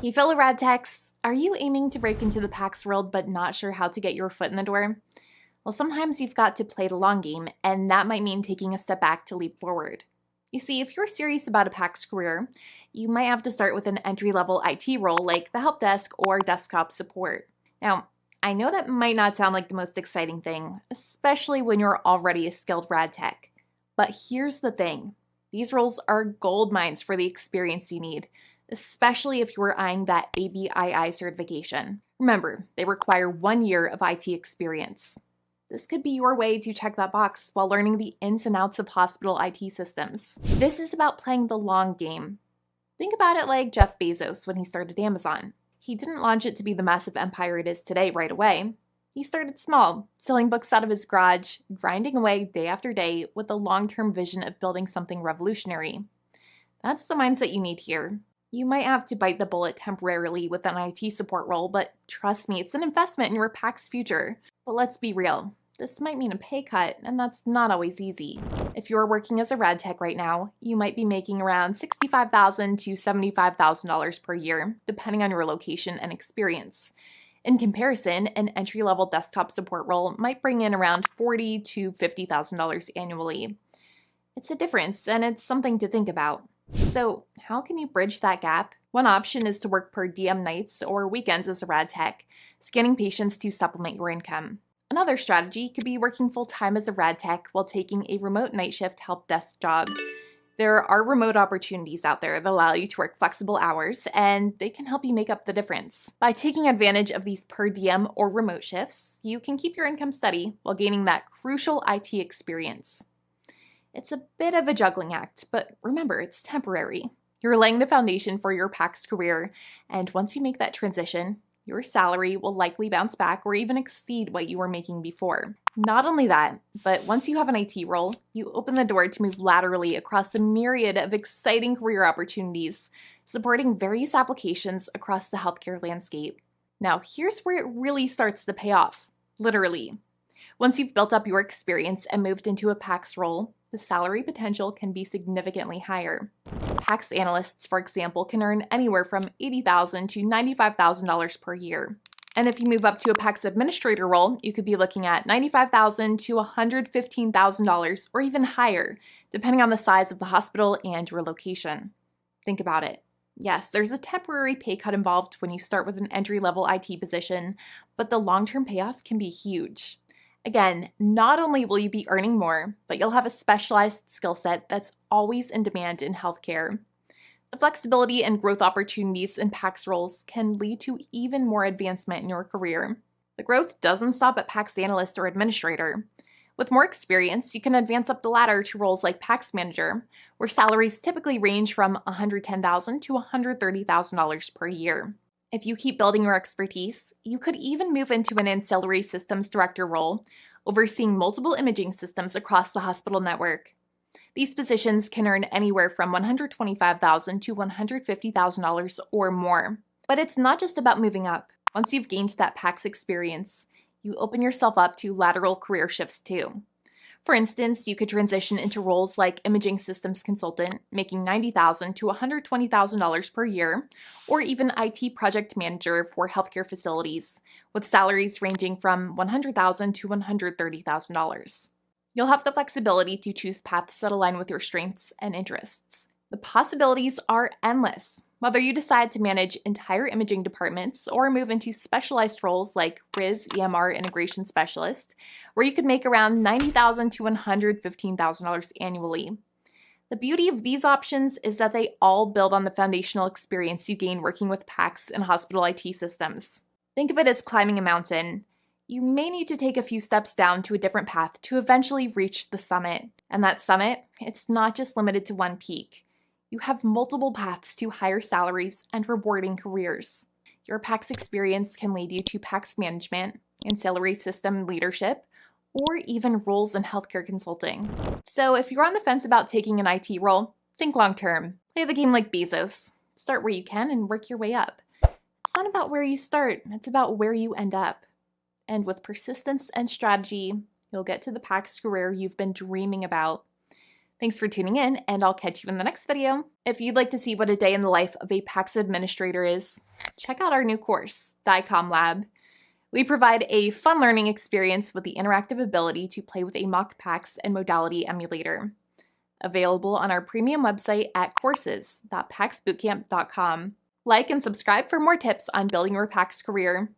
Hey fellow rad techs, are you aiming to break into the PACS world but not sure how to get your foot in the door? Well, sometimes you've got to play the long game, and that might mean taking a step back to leap forward. You see, if you're serious about a PACS career, you might have to start with an entry-level IT role like the help desk or desktop support. Now, I know that might not sound like the most exciting thing, especially when you're already a skilled rad tech. But here's the thing. These roles are gold mines for the experience you need, especially if you're eyeing that ABII certification. Remember, they require 1 year of IT experience. This could be your way to check that box while learning the ins and outs of hospital IT systems. This is about playing the long game. Think about it like Jeff Bezos when he started Amazon. He didn't launch it to be the massive empire it is today right away. He started small, selling books out of his garage, grinding away day after day with a long-term vision of building something revolutionary. That's the mindset you need here. You might have to bite the bullet temporarily with an IT support role, but trust me, it's an investment in your PACS future. But let's be real, this might mean a pay cut, and that's not always easy. If you're working as a rad tech right now, you might be making around $65,000 to $75,000 per year, depending on your location and experience. In comparison, an entry-level desktop support role might bring in around $40,000 to $50,000 annually. It's a difference, and it's something to think about. So how can you bridge that gap? One option is to work per diem nights or weekends as a rad tech, scanning patients to supplement your income. Another strategy could be working full-time as a rad tech while taking a remote night shift help desk job. There are remote opportunities out there that allow you to work flexible hours, and they can help you make up the difference. By taking advantage of these per diem or remote shifts, you can keep your income steady while gaining that crucial IT experience. It's a bit of a juggling act, but remember, it's temporary. You're laying the foundation for your PACS career, and once you make that transition, your salary will likely bounce back or even exceed what you were making before. Not only that, but once you have an IT role, you open the door to move laterally across a myriad of exciting career opportunities, supporting various applications across the healthcare landscape. Now, here's where it really starts to pay off, literally. Once you've built up your experience and moved into a PACS role, the salary potential can be significantly higher. PACS analysts, for example, can earn anywhere from $80,000 to $95,000 per year. And if you move up to a PACS administrator role, you could be looking at $95,000 to $115,000 or even higher, depending on the size of the hospital and your location. Think about it. Yes, there's a temporary pay cut involved when you start with an entry-level IT position, but the long-term payoff can be huge. Again, not only will you be earning more, but you'll have a specialized skill set that's always in demand in healthcare. The flexibility and growth opportunities in PACS roles can lead to even more advancement in your career. The growth doesn't stop at PACS analyst or administrator. With more experience, you can advance up the ladder to roles like PACS manager, where salaries typically range from $110,000 to $130,000 per year. If you keep building your expertise, you could even move into an Ancillary Systems Director role, overseeing multiple imaging systems across the hospital network. These positions can earn anywhere from $125,000 to $150,000 or more. But it's not just about moving up. Once you've gained that PACS experience, you open yourself up to lateral career shifts too. For instance, you could transition into roles like imaging systems consultant, making $90,000 to $120,000 per year, or even IT project manager for healthcare facilities, with salaries ranging from $100,000 to $130,000. You'll have the flexibility to choose paths that align with your strengths and interests. The possibilities are endless. Whether you decide to manage entire imaging departments or move into specialized roles like RIS EMR integration specialist, where you could make around $90,000 to $115,000 annually. The beauty of these options is that they all build on the foundational experience you gain working with PACS and hospital IT systems. Think of it as climbing a mountain. You may need to take a few steps down to a different path to eventually reach the summit. And that summit, it's not just limited to one peak. You have multiple paths to higher salaries and rewarding careers. Your PACS experience can lead you to PACS management, ancillary system leadership, or even roles in healthcare consulting. So if you're on the fence about taking an IT role, think long-term. Play the game like Bezos. Start where you can and work your way up. It's not about where you start, it's about where you end up. And with persistence and strategy, you'll get to the PACS career you've been dreaming about. Thanks for tuning in, and I'll catch you in the next video. If you'd like to see what a day in the life of a PACS administrator is, check out our new course, the ICOM Lab. We provide a fun learning experience with the interactive ability to play with a mock PACS and modality emulator. Available on our premium website at courses.pacsbootcamp.com. Like and subscribe for more tips on building your PACS career.